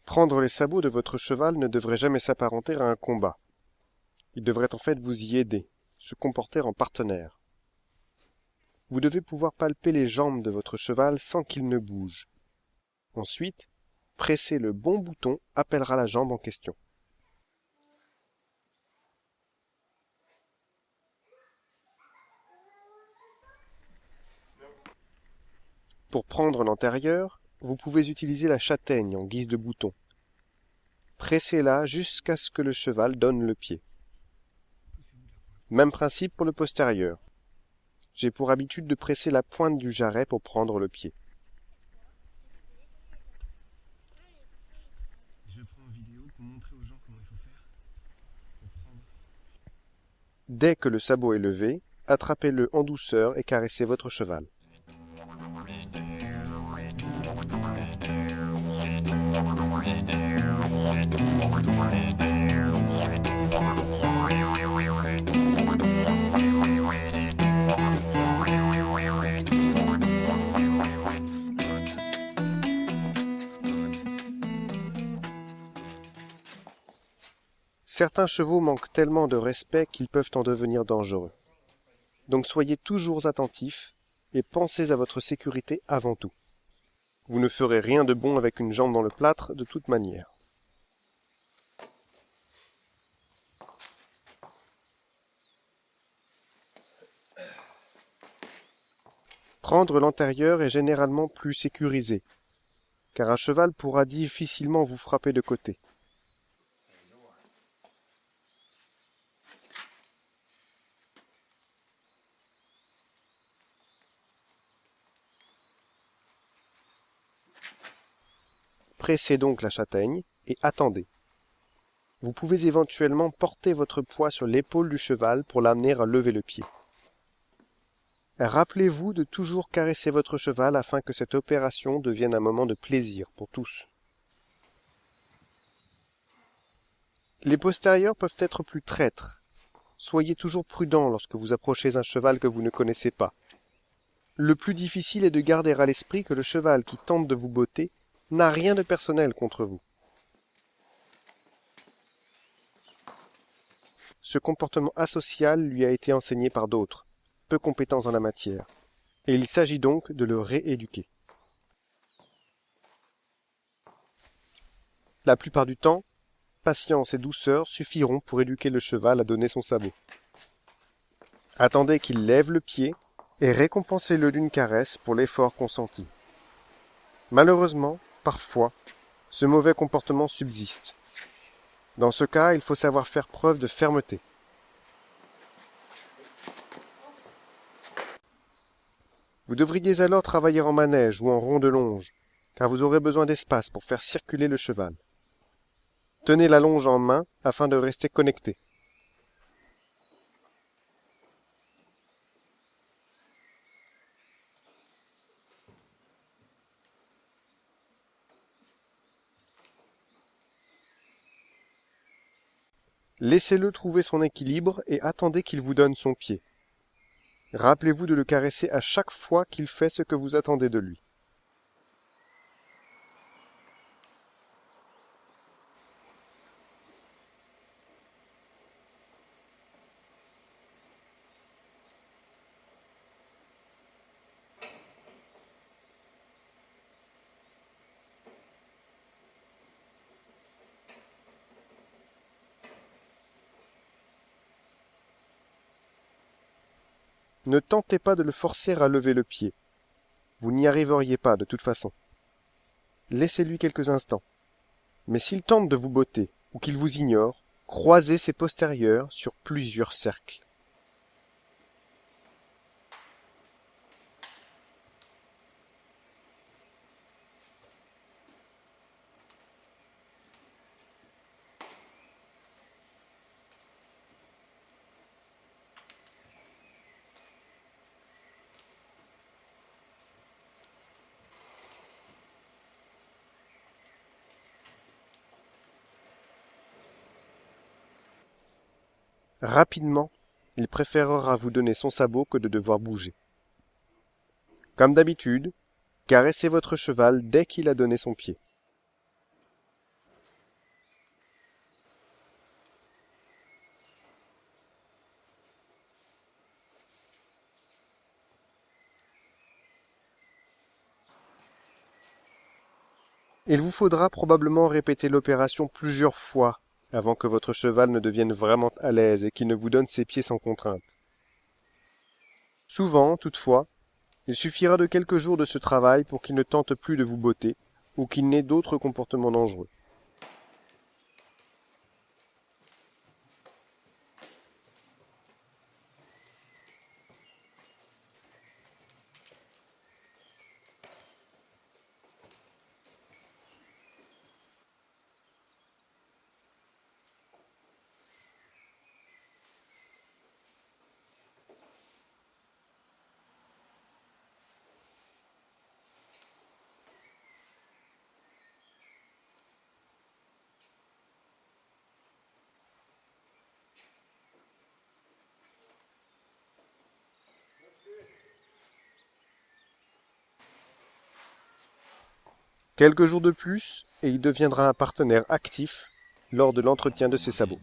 Prendre les sabots de votre cheval ne devrait jamais s'apparenter à un combat. Il devrait en fait vous y aider, se comporter en partenaire. Vous devez pouvoir palper les jambes de votre cheval sans qu'il ne bouge. Ensuite, presser le bon bouton appellera la jambe en question. Pour prendre l'antérieur, vous pouvez utiliser la châtaigne en guise de bouton. Pressez-la jusqu'à ce que le cheval donne le pied. Même principe pour le postérieur. J'ai pour habitude de presser la pointe du jarret pour prendre le pied. Je prends en vidéo pour montrer aux gens comment il faut faire. Pour prendre. Dès que le sabot est levé, attrapez-le en douceur et caressez votre cheval. Certains chevaux manquent tellement de respect qu'ils peuvent en devenir dangereux. Donc soyez toujours attentifs et pensez à votre sécurité avant tout. Vous ne ferez rien de bon avec une jambe dans le plâtre de toute manière. Prendre l'antérieur est généralement plus sécurisé, car un cheval pourra difficilement vous frapper de côté. Pressez donc la châtaigne et attendez. Vous pouvez éventuellement porter votre poids sur l'épaule du cheval pour l'amener à lever le pied. Rappelez-vous de toujours caresser votre cheval afin que cette opération devienne un moment de plaisir pour tous. Les postérieurs peuvent être plus traîtres. Soyez toujours prudent lorsque vous approchez un cheval que vous ne connaissez pas. Le plus difficile est de garder à l'esprit que le cheval qui tente de vous botter n'a rien de personnel contre vous. Ce comportement asocial lui a été enseigné par d'autres, peu compétents en la matière, et il s'agit donc de le rééduquer. La plupart du temps, patience et douceur suffiront pour éduquer le cheval à donner son sabot. Attendez qu'il lève le pied et récompensez-le d'une caresse pour l'effort consenti. Malheureusement, parfois, ce mauvais comportement subsiste. Dans ce cas, il faut savoir faire preuve de fermeté. Vous devriez alors travailler en manège ou en rond de longe, car vous aurez besoin d'espace pour faire circuler le cheval. Tenez la longe en main afin de rester connecté. Laissez-le trouver son équilibre et attendez qu'il vous donne son pied. Rappelez-vous de le caresser à chaque fois qu'il fait ce que vous attendez de lui. Ne tentez pas de le forcer à lever le pied. Vous n'y arriveriez pas de toute façon. Laissez-lui quelques instants. Mais s'il tente de vous botter ou qu'il vous ignore, croisez ses postérieurs sur plusieurs cercles. Rapidement, il préférera vous donner son sabot que de devoir bouger. Comme d'habitude, caressez votre cheval dès qu'il a donné son pied. Il vous faudra probablement répéter l'opération plusieurs fois avant que votre cheval ne devienne vraiment à l'aise et qu'il ne vous donne ses pieds sans contrainte. Souvent, toutefois, il suffira de quelques jours de ce travail pour qu'il ne tente plus de vous botter ou qu'il n'ait d'autres comportements dangereux. Quelques jours de plus, et il deviendra un partenaire actif lors de l'entretien de ses sabots.